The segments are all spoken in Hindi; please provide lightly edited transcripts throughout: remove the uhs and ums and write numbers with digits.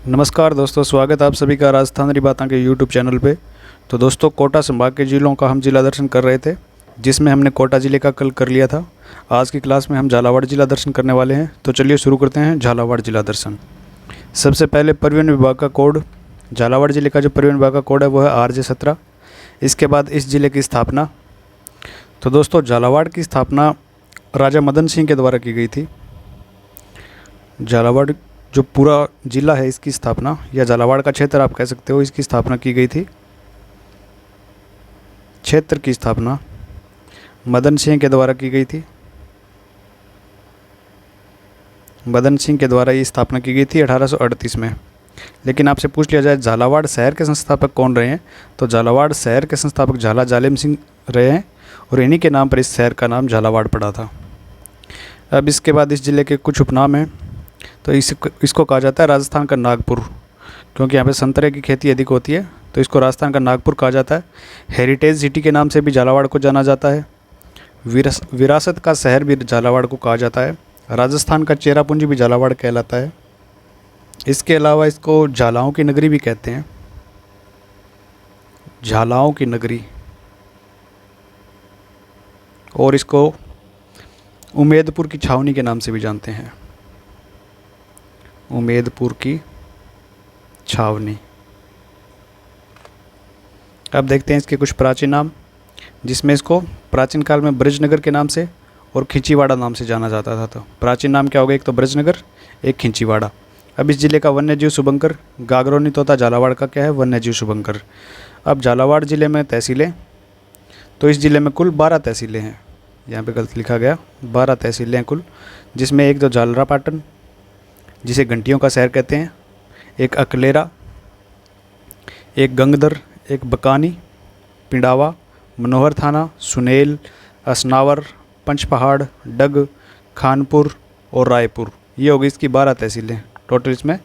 नमस्कार दोस्तों, स्वागत है आप सभी का राजस्थानी बातें के यूट्यूब चैनल पे। तो दोस्तों, कोटा संभाग के जिलों का हम जिला दर्शन कर रहे थे, जिसमें हमने कोटा ज़िले का कल कर लिया था। आज की क्लास में हम झालावाड़ जिला दर्शन करने वाले हैं। तो चलिए शुरू करते हैं झालावाड़ जिला दर्शन। सबसे पहले परिवहन विभाग का कोड, झालावाड़ ज़िले का जो परिवहन विभाग का कोड है वो है RJ17। इसके बाद इस ज़िले की स्थापना। तो दोस्तों, झालावाड़ की स्थापना राजा मदन सिंह के द्वारा की गई थी। झालावाड़ जो पूरा ज़िला है इसकी स्थापना, या झालावाड़ का क्षेत्र आप कह सकते हो, इसकी स्थापना की गई थी। क्षेत्र की स्थापना मदन सिंह के द्वारा की गई थी। मदन सिंह के द्वारा ये स्थापना की गई थी 1838 में। लेकिन आपसे पूछ लिया जाए झालावाड़ शहर के संस्थापक कौन रहे हैं, तो झालावाड़ शहर के संस्थापक झाला जालिम सिंह रहे हैं, और इन्हीं के नाम पर इस शहर का नाम झालावाड़ पड़ा था। अब इसके बाद इस ज़िले के कुछ उपनाम हैं। तो इसको कहा जाता है राजस्थान का नागपुर, क्योंकि यहाँ पे संतरे की खेती अधिक होती है, तो इसको राजस्थान का नागपुर कहा जाता है। हेरिटेज सिटी के नाम से भी झालावाड़ को जाना जाता है। विरासत का शहर भी झालावाड़ को कहा जाता है। राजस्थान का चेरापूंजी भी झालावाड़ कहलाता है। इसके अलावा इसको झालाओं की नगरी भी कहते हैं, झालाओं की नगरी। और इसको उमेदपुर की छावनी के नाम से भी जानते हैं, उमेदपुर की छावनी। अब देखते हैं इसके कुछ प्राचीन नाम, जिसमें इसको प्राचीन काल में ब्रजनगर के नाम से और खिंचीवाड़ा नाम से जाना जाता था। तो प्राचीन नाम क्या हो गया, एक तो ब्रजनगर, एक खिंचीवाड़ा। अब इस ज़िले का वन्यजीव शुभंकर, गागरोनी तोता झालावाड़ का क्या है, वन्यजीव शुभंकर। अब झालावाड़ ज़िले में तहसीलें, तो इस ज़िले में कुल 12 तहसीलें हैं। यहाँ पे गलत लिखा गया, 12 तहसीलें हैं कुल, जिसमें एक तो झालरापाटन, जिसे घंटियों का शहर कहते हैं, एक अकलेरा, एक गंगदर, एक बकानी, पिंडावा, मनोहर थाना, सुनेल, असनावर, पंचपहाड़, डग, खानपुर और रायपुर। ये होगी इसकी 12 तहसीलें। टोटल इसमें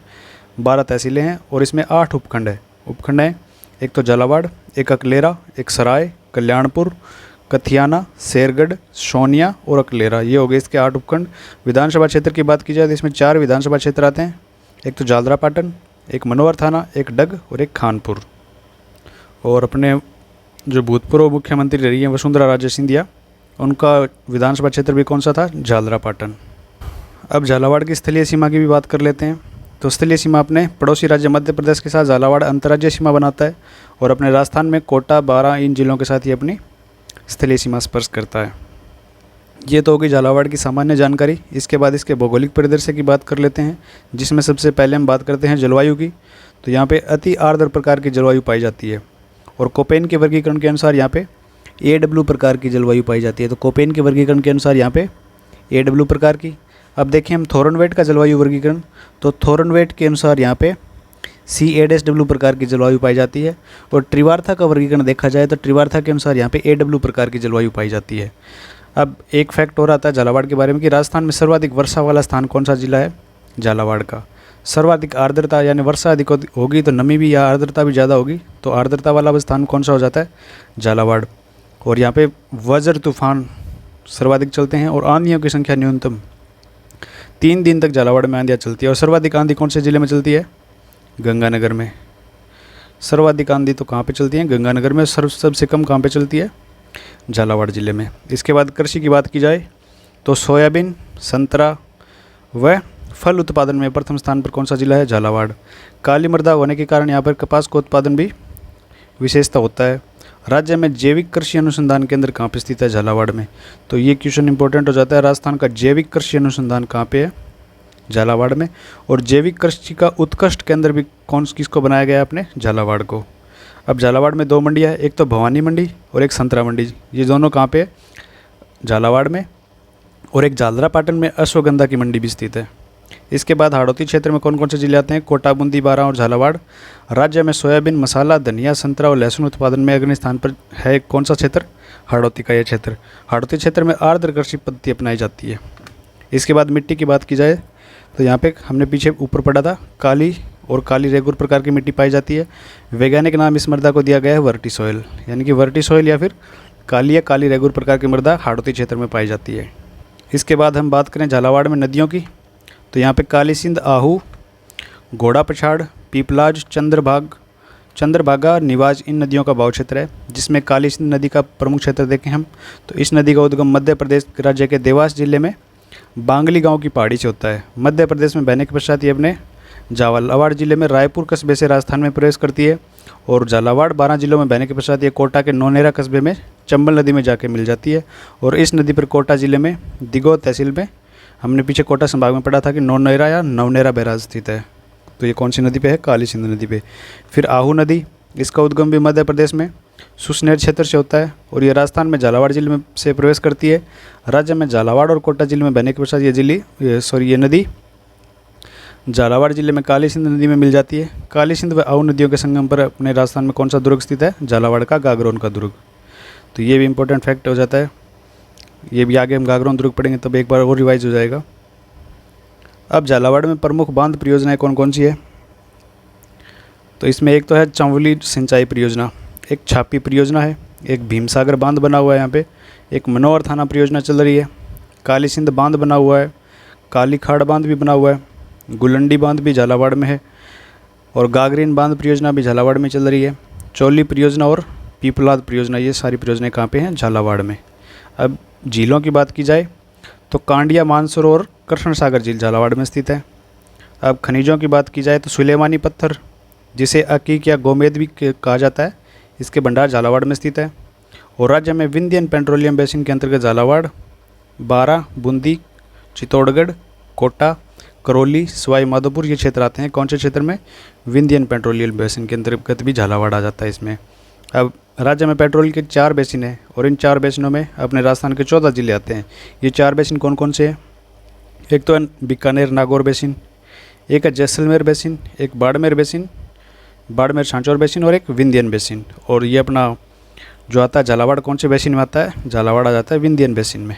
12 तहसीलें हैं और इसमें 8 उपखंड हैं। उपखंड हैं एक तो झालावाड़, एक अकलेरा, एक सराय, कल्याणपुर, कथियाना, शेरगढ़, सोनिया और अकलेरा। ये हो गए इसके 8 उपखंड। विधानसभा क्षेत्र की बात की जाए तो इसमें 4 विधानसभा क्षेत्र आते हैं, एक तो झालरापाटन, एक मनोहर थाना, एक डग और एक खानपुर। और अपने जो भूतपूर्व मुख्यमंत्री रही हैं वसुंधरा राजे सिंधिया, उनका विधानसभा क्षेत्र भी कौन सा था, झालरापाटन। अब झालावाड़ की स्थलीय सीमा की भी बात कर लेते हैं। तो स्थलीय सीमा अपने पड़ोसी राज्य मध्य प्रदेश के साथ झालावाड़ अंतर्राज्यीय सीमा बनाता है, और अपने राजस्थान में कोटा, बारां, इन जिलों के साथ ही अपनी स्थलीय सीमा स्पर्श करता है। ये तो होगी झालावाड़ की सामान्य जानकारी। इसके बाद इसके भौगोलिक परिदृश्य की बात कर लेते हैं, जिसमें सबसे पहले हम बात करते हैं जलवायु की। तो यहाँ पे अति आर्द्र प्रकार की जलवायु पाई जाती है, और कोपेन के वर्गीकरण के अनुसार यहाँ पे AW प्रकार की जलवायु पाई जाती है। तो कोपेन के वर्गीकरण के अनुसार यहाँ पे AW प्रकार की। अब देखें हम थोरनवेट का जलवायु वर्गीकरण, तो थोरनवेट के अनुसार यहाँ पे CA-W प्रकार की जलवायु पाई जाती है। और त्रिवार्था का वर्गीकरण देखा जाए तो त्रिवार्था के अनुसार यहाँ पे AW प्रकार की जलवायु पाई जाती है। अब एक फैक्ट और आता है झालावाड़ के बारे में कि राजस्थान में सर्वाधिक वर्षा वाला स्थान कौन सा जिला है, झालावाड़ का। सर्वाधिक आर्द्रता यानी वर्षा अधिक होगी तो नमी भी या आर्द्रता भी ज़्यादा होगी, तो आर्द्रता वाला स्थान कौन सा हो जाता है, झालावाड़। और यहाँ पे वज्र तूफान सर्वाधिक चलते हैं, और आंधियों की संख्या न्यूनतम 3 दिन तक झालावाड़ में आंधियाँ चलती है। और सर्वाधिक आंधी कौन से ज़िले में चलती है, गंगानगर में। सर्वाधिक आंधी तो कहाँ पे चलती है, गंगानगर में। सबसे कम कहाँ पे चलती है, झालावाड़ ज़िले में। इसके बाद कृषि की बात की जाए तो सोयाबीन, संतरा व फल उत्पादन में प्रथम स्थान पर कौन सा जिला है, झालावाड़। काली मृदा होने के कारण यहाँ पर कपास का उत्पादन भी विशेषता होता है। राज्य में जैविक कृषि अनुसंधान केंद्र कहाँ पे स्थित है, झालावाड़ में। तो ये क्वेश्चन इंपॉर्टेंट हो जाता है, राजस्थान का जैविक कृषि अनुसंधान कहाँ पे है, झालावाड़ में। और जैविक कृषि का उत्कृष्ट केंद्र भी किसको बनाया गया है, अपने झालावाड़ को। अब झालावाड़ में 2 मंडियाँ है, एक तो भवानी मंडी और एक संतरा मंडी। ये दोनों कहाँ पे है, झालावाड़ में। और एक झालरापाटन में अश्वगंधा की मंडी भी स्थित है। इसके बाद हाड़ौती क्षेत्र में कौन कौन से जिले आते हैं, कोटा, बूंदी, बारां और झालावाड़। राज्य में सोयाबीन, मसाला, धनिया, संतरा और लहसुन उत्पादन में अग्रणी स्थान पर है कौन सा क्षेत्र, हाड़ौती का यह क्षेत्र। हाड़ौती क्षेत्र में आर्द्र कृषि पद्धति अपनाई जाती है। इसके बाद मिट्टी की बात की जाए तो यहाँ पे हमने पीछे ऊपर पढ़ा था, काली और काली रेगुर प्रकार की मिट्टी पाई जाती है। वैज्ञानिक नाम इस मृदा को दिया गया है वर्टी सॉइल, यानी कि वर्टी सॉइल या फिर काली या काली रेगुर प्रकार की मृदा हाड़ौती क्षेत्र में पाई जाती है। इसके बाद हम बात करें झालावाड़ में नदियों की, तो यहाँ पे काली सिंध, आहू घोड़ा पछाड़, पीपलाज, चंद्रभागा, निवाज इन नदियों का भाव क्षेत्र है, जिसमें काली सिंध नदी का प्रमुख क्षेत्र देखें हम तो इस नदी का उद्गम मध्य प्रदेश राज्य के देवास जिले में बांगली गांव की पहाड़ी से होता है। मध्य प्रदेश में बहने के पश्चात ये अपने झालावाड़ जिले में रायपुर कस्बे से राजस्थान में प्रवेश करती है और झालावाड़ 12 जिलों में बहने के पश्चात ये कोटा के नौनेरा कस्बे में चंबल नदी में जाके मिल जाती है। और इस नदी पर कोटा जिले में दिगो तहसील में, हमने पीछे कोटा संभाग में पढ़ा था कि नौनेरा या नवनेरा बैराज स्थित है। तो ये कौन सी नदी पे है? काली सिंध नदी पे। फिर आहू नदी, इसका उद्गम भी मध्य प्रदेश में सुसनेर क्षेत्र से होता है और ये राजस्थान में झालावाड़ जिले में से प्रवेश करती है। राज्य में झालावाड़ और कोटा जिले में बहने के पश्चात ये नदी झालावाड़ जिले में काली सिंध नदी में मिल जाती है। काली सिंध व आहू नदियों के संगम पर अपने राजस्थान में कौन सा दुर्ग स्थित है? झालावाड़ का गागरोन का दुर्ग। तो ये भी इंपॉर्टेंट फैक्ट हो जाता है। ये भी आगे हम गागरोन दुर्ग पढ़ेंगे तब एक बार और रिवाइज हो जाएगा। अब झालावाड़ में प्रमुख बांध परियोजनाएं कौन कौन सी है? तो इसमें एक तो है चंवली सिंचाई परियोजना, एक छापी परियोजना है, एक भीमसागर बांध बना हुआ है यहाँ पे, एक मनोहर थाना परियोजना चल रही है, काली सिंध बांध बना हुआ है, काली खाड़ बांध भी बना हुआ है, गुलंडी बांध भी झालावाड़ में है और गागरीन बांध परियोजना भी झालावाड़ में चल रही है। चौली परियोजना और पीपलाद परियोजना, ये सारी परियोजनाएं कहाँ पे हैं? झालावाड़ में। अब झीलों की बात की जाए तो कांडिया, मानसरोवर और कृष्ण सागर झील झालावाड़ में स्थित है। अब खनिजों की बात की जाए तो सुलेमानी पत्थर, जिसे अकीक या गोमेद भी कहा जाता है, इसके भंडार झालावाड़ में स्थित है। और राज्य में विंध्यन पेट्रोलियम बेसिन के अंतर्गत झालावाड़, बारा, बूंदी, चित्तौड़गढ़, कोटा, करौली, सवाई माधोपुर ये क्षेत्र आते हैं। कौन से क्षेत्र में? विंध्यन पेट्रोलियम बेसिन के अंतर्गत भी झालावाड़ आ जाता है इसमें। अब राज्य में पेट्रोल के 4 बेसिन हैं और इन 4 बेसिनों में अपने राजस्थान के 14 जिले आते हैं। ये 4 बेसिन कौन कौन से हैं? एक तो है बीकानेर नागौर बेसिन, एक है जैसलमेर बेसिन, एक बाड़मेर बेसिन, बाड़मेर सांचौर बेसिन और एक विंध्यन बेसिन। और ये अपना जो आता है झालावाड़ कौन से बेसिन में आता है? झालावाड़ आ जाता है विंध्यन बेसिन में।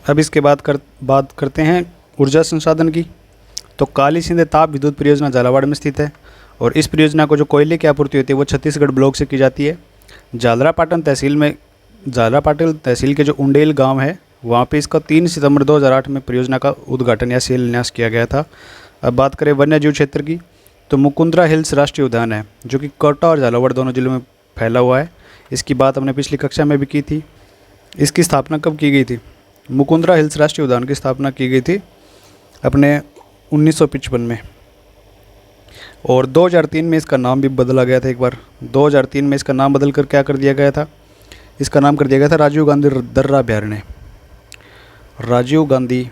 अब इसके बाद बात करते हैं ऊर्जा संसाधन की। तो काली सिंध ताप विद्युत परियोजना झालावाड़ में स्थित है और इस परियोजना को जो कोयले की आपूर्ति होती है वो छत्तीसगढ़ ब्लॉक से की जाती है। झालरापाटन तहसील के जो उंडेल गांव है वहाँ पे इसका 3 सितंबर 2008 में परियोजना का उद्घाटन या शिलान्यास किया गया था। अब बात करें वन्य जीव क्षेत्र की तो मुकुंदरा हिल्स राष्ट्रीय उद्यान है जो कि कोटा और झालावाड़ दोनों जिलों में फैला हुआ है। इसकी बात हमने पिछली कक्षा में भी की थी। इसकी स्थापना कब की गई थी? मुकुंदरा हिल्स राष्ट्रीय उद्यान की स्थापना की गई थी अपने 1955 में और 2003 में इसका नाम भी बदला गया था। एक बार 2003 में इसका नाम बदल कर क्या कर दिया गया था? इसका नाम कर दिया गया था राजीव गांधी दर्रा अभयारण्य। राजीव गांधी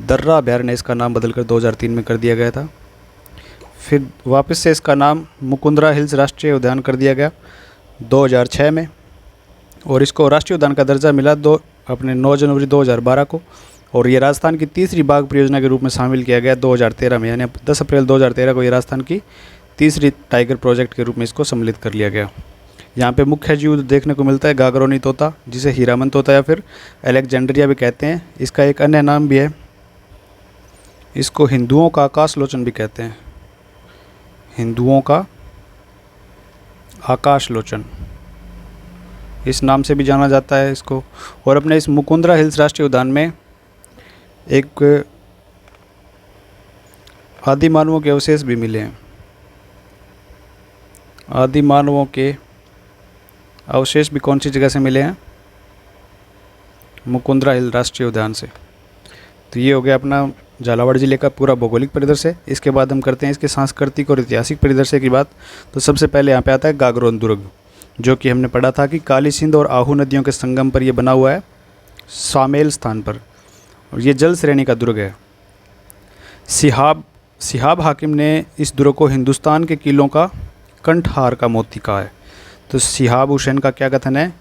दर्रा अभयारण्य इसका नाम बदलकर 2003 में कर दिया गया था। फिर वापस से इसका नाम मुकुंदरा हिल्स राष्ट्रीय उद्यान कर दिया गया 2006 में और इसको राष्ट्रीय उद्यान का दर्जा मिला 9 जनवरी 2012 को और ये राजस्थान की तीसरी बाघ परियोजना के रूप में शामिल किया गया 2013 में, यानी 10 अप्रैल 2013 को ये राजस्थान की तीसरी टाइगर प्रोजेक्ट के रूप में इसको सम्मिलित कर लिया गया। यहाँ पे मुख्य जीव देखने को मिलता है गागरोनी तोता, जिसे हीरामन तोता या फिर अलेक्जेंड्रिया भी कहते हैं। इसका एक अन्य नाम भी है, इसको हिंदुओं का आकाश लोचन भी कहते हैं। हिंदुओं का आकाश लोचन इस नाम से भी जाना जाता है इसको। और अपने इस मुकुंदरा हिल्स राष्ट्रीय उद्यान में एक आदि मानवों के अवशेष भी मिले हैं। आदि मानवों के अवशेष भी कौन सी जगह से मिले हैं? मुकुंदरा हिल राष्ट्रीय उद्यान से। तो ये हो गया अपना झालावाड़ ज़िले का पूरा भौगोलिक परिदृश्य। इसके बाद हम करते हैं इसके सांस्कृतिक और ऐतिहासिक परिदृश्य की बात। तो सबसे पहले यहाँ पे आता है गागरोन दुर्ग, जो कि हमने पढ़ा था कि काली सिंध और आहू नदियों के संगम पर यह बना हुआ है सामेल स्थान पर और ये जल श्रेणी का दुर्ग है। सिहाब हाकिम ने इस दुर्ग को हिंदुस्तान के किलों का कंठहार का मोती कहा है। तो सिहाब हुसैन का क्या कथन है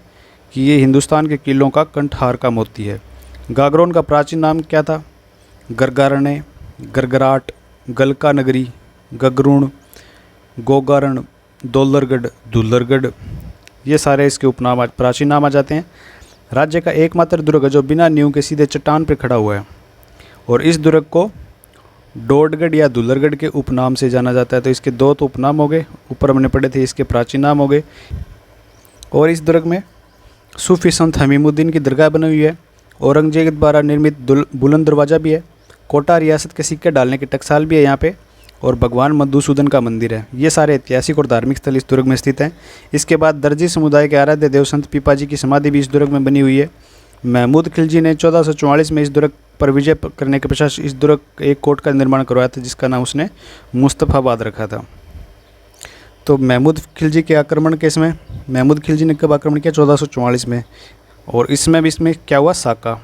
कि ये हिंदुस्तान के किलों का कंठहार का मोती है। गागरोन का प्राचीन नाम क्या था? गरगारण्य, गरगराट, गलका नगरी, गगरुण, गोगारण, दोल्लरगढ़, दुल्लरगढ़, ये सारे इसके उपनाम प्राचीन नाम आ जाते हैं। राज्य का एकमात्र दुर्ग है जो बिना नींव के सीधे चट्टान पर खड़ा हुआ है और इस दुर्ग को डोडगढ़ या दुल्लरगढ़ के उपनाम से जाना जाता है। तो इसके 2 तो उपनाम हो गए, ऊपर हमने पढ़े थे इसके प्राचीन नाम हो गए। और इस दुर्ग में सूफी संत हमीमुद्दीन की दरगाह बनी हुई है। औरंगजेब द्वारा निर्मित बुलंद दरवाज़ा भी है। कोटा रियासत के सिक्के डालने की टकसाल भी है यहाँ पे, और भगवान मधुसूदन का मंदिर है। ये सारे ऐतिहासिक और धार्मिक स्थल इस दुर्ग में स्थित हैं। इसके बाद दर्जी समुदाय के आराध्य देव संत पीपाजी की समाधि भी इस दुर्ग में बनी हुई है। महमूद खिलजी ने 1444 में इस दुर्ग पर विजय करने के पश्चात इस दुर्ग एक कोट का निर्माण करवाया था, जिसका नाम उसने मुस्तफ़ाबाद रखा था। तो महमूद खिलजी के आक्रमण के इसमें महमूद खिलजी ने कब आक्रमण किया? 1444 में। और इसमें क्या हुआ? साका।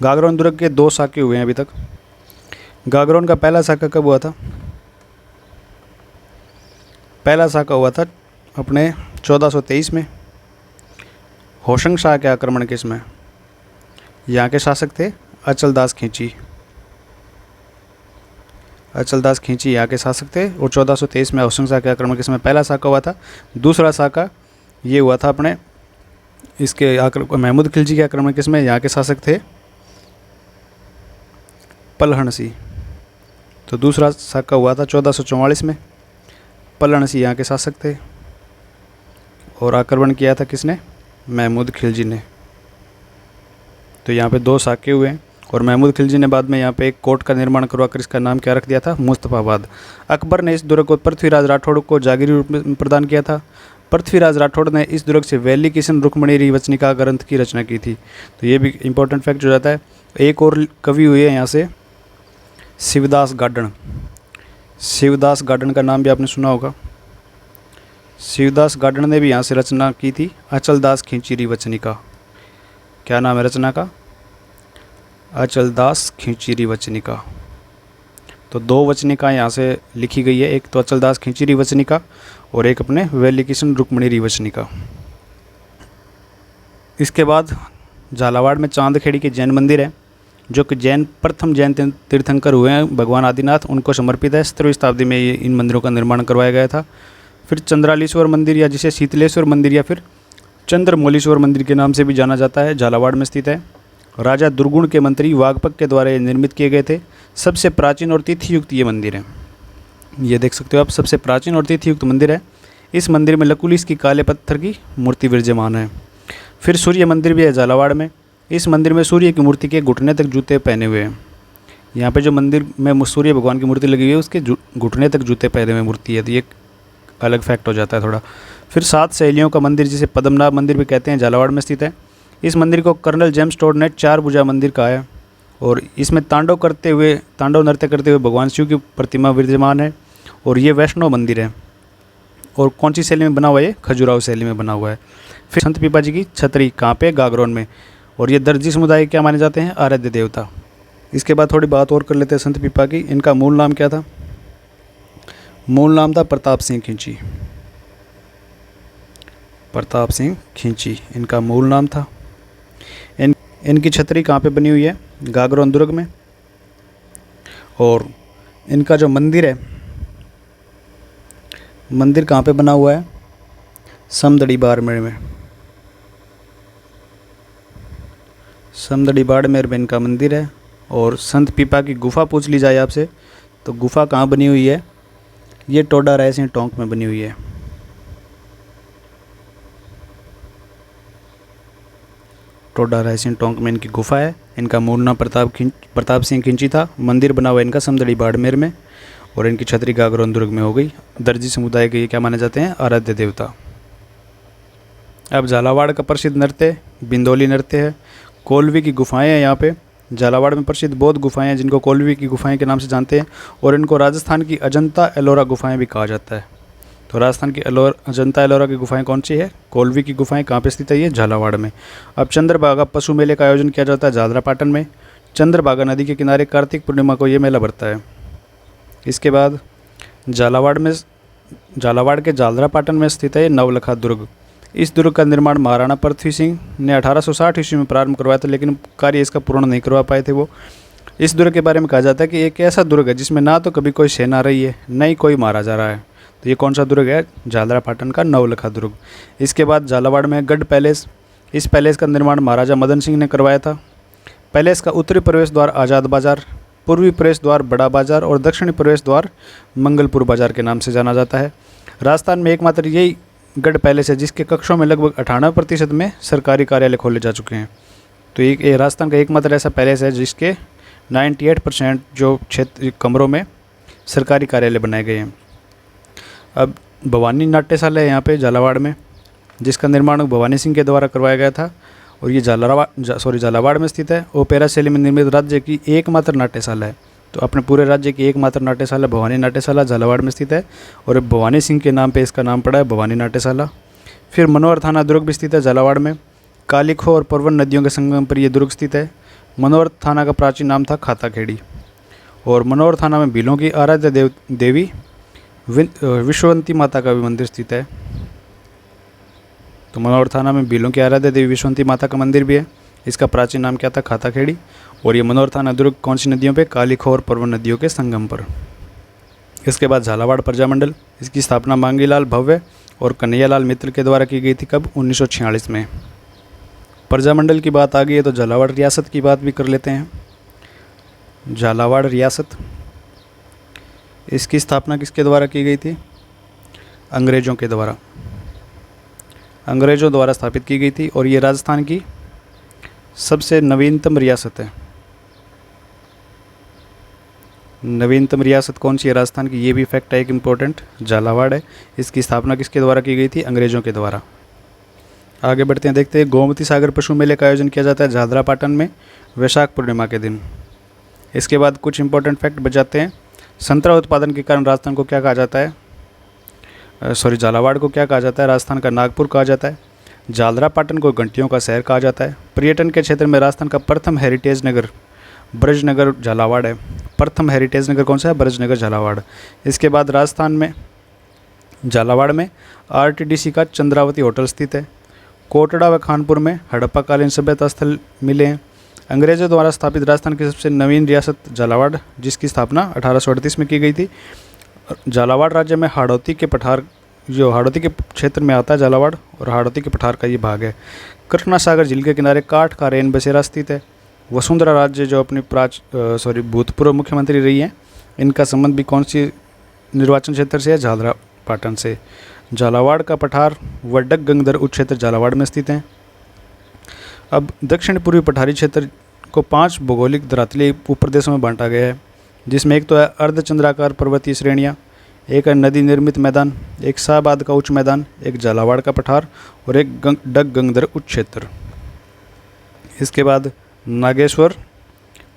गागरोन दुर्ग के 2 साके हुए हैं अभी तक। गागरोन का पहला साका कब हुआ था? पहला साका हुआ था अपने 1423 में। होशंग शाह के आक्रमण के इसमें यहाँ के शासक थे अचलदास खींची। अचलदास खींची यहाँ के शासक थे, और 1423 में होशंग शाह के आक्रमण के इसमें पहला साका हुआ था। दूसरा साका ये हुआ था अपने इसके महमूद खिलजी के आक्रमण के इसमें यहाँ के शासक थे पलहणसी। तो दूसरा साका हुआ था 1444 में। पलहणसी यहाँ के शासक थे, और आक्रमण किया था किसने? महमूद खिलजी ने। तो यहाँ पे 2 साके हुए हैं, और महमूद खिलजी ने बाद में यहाँ पे एक कोट का निर्माण करवाकर इसका नाम क्या रख दिया था? मुस्तफ़ाबाद। अकबर ने इस दुर्ग को पृथ्वीराज राठौड़ को जागीरी रूप में प्रदान किया था। पृथ्वीराज राठौड़ ने इस दुर्ग से वैली किशन रुक्मणी रिवचनिका ग्रंथ की रचना की थी। तो ये भी इंपॉर्टेंट फैक्ट हो जाता है। एक और कवि हुए हैं यहाँ से, शिवदास गार्डन। शिवदास गार्डन का नाम भी आपने सुना होगा। शिवदास गार्डन ने भी यहाँ से रचना की थी अचलदास खींची रिवचनिका। क्या नाम है रचना का? अचलदास खींची रिवचनिका। तो 2 वचनिका यहाँ से लिखी गई है, एक तो अचलदास खींची रिवचनिका और एक अपने वैली किशन रुक्मणी रिवचनिका। इसके बाद झालावाड़ में चांदखेड़ी के जैन मंदिर है, जो कि प्रथम जैन तीर्थंकर हुए हैं भगवान आदिनाथ, उनको समर्पित है। 17वीं शताब्दी में ये इन मंदिरों का निर्माण करवाया गया था। फिर चंद्रालीश्वर मंदिर, या जिसे शीतलेश्वर मंदिर या फिर चंद्रमौलीश्वर मंदिर के नाम से भी जाना जाता है, झालावाड़ में स्थित है। राजा दुर्गुण के मंत्री वागपक के द्वारा ये निर्मित किए गए थे। सबसे प्राचीन और तिथियुक्त ये मंदिर है। ये देख सकते हो आप, सबसे प्राचीन और तिथियुक्त मंदिर है। इस मंदिर में लकुलिस की काले पत्थर की मूर्ति विराजमान है। फिर सूर्य मंदिर भी है झालावाड़ में। इस मंदिर में सूर्य की मूर्ति के घुटने तक जूते पहने हुए हैं। यहाँ पे जो मंदिर में सूर्य भगवान की मूर्ति लगी हुई है, उसके घुटने तक जूते पहने हुए मूर्ति है। तो ये अलग फैक्ट हो जाता है थोड़ा। फिर 7 शैलियों का मंदिर, जिसे पद्मनाभ मंदिर भी कहते हैं, झालावाड़ में स्थित है। इस मंदिर को कर्नल जेम्स टोड ने 4 भुजा मंदिर कहा है, और इसमें तांडव नृत्य करते हुए भगवान शिव की प्रतिमा विराजमान है। और ये वैष्णव मंदिर है। और कौन सी शैली में बना हुआ है? ये खजुराहो शैली में बना हुआ है। फिर संत पीपाजी की छतरी कहाँ पे? गागरोन में। और ये दर्जी समुदाय क्या माने जाते हैं? आराध्य देवता। इसके बाद थोड़ी बात और कर लेते हैं संत पीपा की। इनका मूल नाम क्या था? मूल नाम था प्रताप सिंह खींची। प्रताप सिंह खींची इनका मूल नाम था। इनकी छतरी कहाँ पे बनी हुई है? गागरोन दुर्ग में। और इनका जो मंदिर है, मंदिर कहाँ पे बना हुआ है? समदड़ी बाड़मेर में। समदड़ी बाड़मेर में इनका मंदिर है। और संत पीपा की गुफा पूछ ली जाए आपसे, तो गुफा कहाँ बनी हुई है? ये टोडा रायसिंह टोंक में बनी हुई है। टोडा रायसिंह टोंक में इनकी गुफा है। इनका मूल नाम प्रताप सिंह खिंची था। मंदिर बना हुआ है इनका समदड़ी बाड़मेर में, और इनकी छतरी गागरोन दुर्ग में हो गई। दर्जी समुदाय के ये क्या माने जाते हैं? आराध्य देवता। अब झालावाड़ का प्रसिद्ध नृत्य बिंदोली नृत्य है। कोलवी की गुफाएं हैं यहाँ पे। झालावाड़ में प्रसिद्ध बौद्ध गुफाएं हैं, जिनको कोलवी की गुफाएं के नाम से जानते हैं। और इनको राजस्थान की अजंता एलोरा गुफाएं भी कहा जाता है। तो राजस्थान की अजंता एलोरा की गुफाएं कौन सी है? कोलवी की गुफाएं कहाँ पे स्थित है? ये झालावाड़ में। अब चंद्रभागा पशु मेले का आयोजन किया जाता है झालरापाटन में। चंद्रभागा नदी के किनारे कार्तिक पूर्णिमा को ये मेला भरता है। इसके बाद झालावाड़ के झालरापाटन में स्थित है नवलखा दुर्ग। इस दुर्ग का निर्माण महाराणा पृथ्वी सिंह ने 1860 ईस्वी में प्रारंभ करवाया था, लेकिन कार्य इसका पूर्ण नहीं करवा पाए थे वो। इस दुर्ग के बारे में कहा जाता है कि एक ऐसा दुर्ग है जिसमें ना तो कभी कोई सेना रही है, न ही कोई मारा जा रहा है। तो ये कौन सा दुर्ग है? झालरापाटन का नवलखा दुर्ग। इसके बाद झालावाड़ में गढ़ पैलेस। इस पैलेस का निर्माण महाराजा मदन सिंह ने करवाया था। पैलेस का उत्तरी प्रवेश द्वार आज़ाद बाज़ार, पूर्वी प्रवेश द्वार बड़ा बाज़ार और दक्षिणी प्रवेश द्वार मंगलपुर बाज़ार के नाम से जाना जाता है। राजस्थान में एकमात्र यही गढ़ पैलेस है जिसके कक्षों में लगभग 98% में सरकारी कार्यालय खोले जा चुके हैं। तो ये राजस्थान का एकमात्र ऐसा पैलेस है जिसके 98% जो क्षेत्र कमरों में सरकारी कार्यालय बनाए गए हैं। अब भवानी नाट्यशाला है यहाँ पे झालावाड़ में, जिसका निर्माण भवानी सिंह के द्वारा करवाया गया था, और ये झालावाड़ में स्थित है। ओपेरा शैली में निर्मित राज्य की एकमात्र नाट्यशाला है। तो अपने पूरे राज्य की एकमात्र नाट्यशाला भवानी नाट्यशाला झालावाड़ में स्थित है, और भवानी सिंह के नाम पे इसका नाम पड़ा है भवानी नाट्यशाला। फिर मनोहर थाना दुर्ग भी स्थित है झालावाड़ में। कालीखो और परवन नदियों के संगम पर यह दुर्ग स्थित है। मनोहर थाना का प्राचीन नाम था खाताखेड़ी। और मनोहर थाना में भीलों की आराध्य देवी विश्ववंती माता का भी मंदिर स्थित है। तो मनोहर थाना में भीलों की आराध्य देवी विश्ववंती माता का मंदिर भी है। इसका प्राचीन नाम क्या था? खाताखेड़ी। और ये मनोहर थाना दुर्ग कौन सी नदियों पे? कालीखो और परवन नदियों के संगम पर। इसके बाद झालावाड़ प्रजामंडल, इसकी स्थापना मांगीलाल भव्य और कन्हैयालाल मित्र के द्वारा की गई थी। कब? 1946 में। प्रजामंडल की बात आ गई है तो झालावाड़ रियासत की बात भी कर लेते हैं। झालावाड़ रियासत, इसकी स्थापना किसके द्वारा की गई थी? अंग्रेज़ों के द्वारा। अंग्रेज़ों द्वारा स्थापित की गई थी, और ये राजस्थान की सबसे नवीनतम रियासत है। नवीनतम रियासत कौन सी है राजस्थान की? ये भी फैक्ट है एक इम्पोर्टेंट, झालावाड़ है। इसकी स्थापना किसके द्वारा की गई थी? अंग्रेज़ों के द्वारा। आगे बढ़ते हैं, देखते हैं। गोमती सागर पशु मेले का आयोजन किया जाता है झादरा पाटन में वैशाख पूर्णिमा के दिन। इसके बाद कुछ इंपॉर्टेंट फैक्ट बचाते हैं। संतरा उत्पादन के कारण राजस्थान को क्या कहा जाता है? झालावाड़ को क्या कहा जाता है? राजस्थान का नागपुर कहा जाता है। झालरा पाटन को घंटियों का शहर कहा जाता है। पर्यटन के क्षेत्र में राजस्थान का प्रथम हेरिटेज नगर ब्रजनगर झालावाड़ है। प्रथम हेरिटेज नगर कौन सा है? ब्रजनगर झालावाड़। इसके बाद राजस्थान में झालावाड़ में आरटीडीसी का चंद्रावती होटल स्थित है। कोटड़ा व खानपुर में हड़प्पाकालीन सभ्यता स्थल मिले हैं। अंग्रेजों द्वारा स्थापित राजस्थान की सबसे नवीन रियासत झालावाड़, जिसकी स्थापना 1838 में की गई थी। झालावाड़ राज्य में हाड़ौती के पठार, जो हाड़ौती के क्षेत्र में आता है झालावाड़, और हाड़ौती के पठार का ये भाग है। कृष्णा सागर झील के किनारे काठ का रेन बसेरा स्थित है। वसुंधरा राज्य जो अपनी भूतपूर्व मुख्यमंत्री रही हैं, इनका संबंध भी कौन सी निर्वाचन क्षेत्र से है? झालरा पाटन से। झालावाड़ का पठार व डग गंगधर उच्च क्षेत्र झालावाड़ में स्थित हैं। अब दक्षिण पूर्वी पठारी क्षेत्र को 5 भौगोलिक धरातलीय उपप्रदेशों में बांटा गया है, जिसमें एक तो है अर्धचंद्राकार पर्वतीय श्रेणियाँ, एक है नदी निर्मित मैदान, एक शाहबाद का उच्च मैदान, एक झालावाड़ का पठार, और एक डग गंगधर उच्च क्षेत्र। इसके बाद नागेश्वर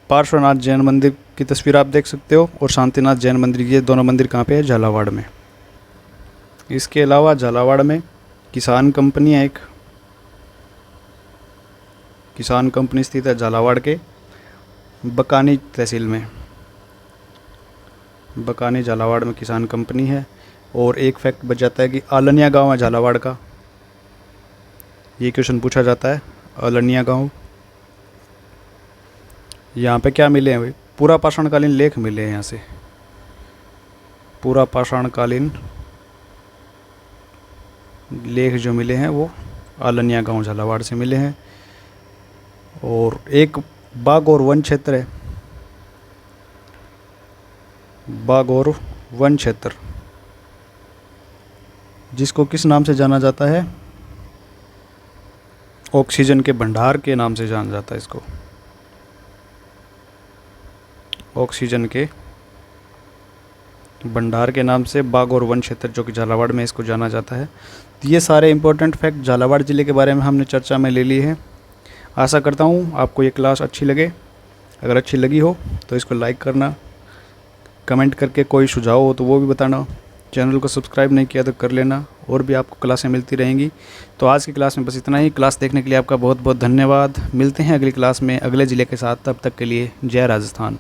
पार्श्वनाथ जैन मंदिर की तस्वीर आप देख सकते हो, और शांतिनाथ जैन मंदिर, ये दोनों मंदिर कहाँ पे है? झालावाड़ में। इसके अलावा झालावाड़ में किसान कंपनी है, एक किसान कंपनी स्थित है झालावाड़ के बकानी तहसील में। बकानी झालावाड़ में किसान कंपनी है। और एक फैक्ट बच जाता है कि आलनिया गांव है झालावाड़ का, ये क्वेश्चन पूछा जाता है। आलनिया गांव, यहाँ पे क्या मिले हैं भाई? पूरा पाषाणकालीन लेख मिले हैं यहाँ से। पूरा पाषाणकालीन लेख जो मिले हैं वो आलनिया गांव झालावाड़ से मिले हैं। और एक बाग और वन क्षेत्र है, बाग और वन क्षेत्र, जिसको किस नाम से जाना जाता है? ऑक्सीजन के भंडार के नाम से जाना जाता है इसको। ऑक्सीजन के भंडार के नाम से बाग और वन क्षेत्र, जो कि झालावाड़ में, इसको जाना जाता है। तो ये सारे इंपॉर्टेंट फैक्ट झालावाड़ ज़िले के बारे में हमने चर्चा में ले ली है। आशा करता हूँ आपको ये क्लास अच्छी लगे। अगर अच्छी लगी हो तो इसको लाइक करना, कमेंट करके कोई सुझाव हो तो वो भी बताना। चैनल को सब्सक्राइब नहीं किया तो कर लेना, और भी आपको क्लासें मिलती रहेंगी। तो आज की क्लास में बस इतना ही। क्लास देखने के लिए आपका बहुत बहुत धन्यवाद। मिलते हैं अगली क्लास में अगले ज़िले के साथ। तब तक के लिए जय राजस्थान।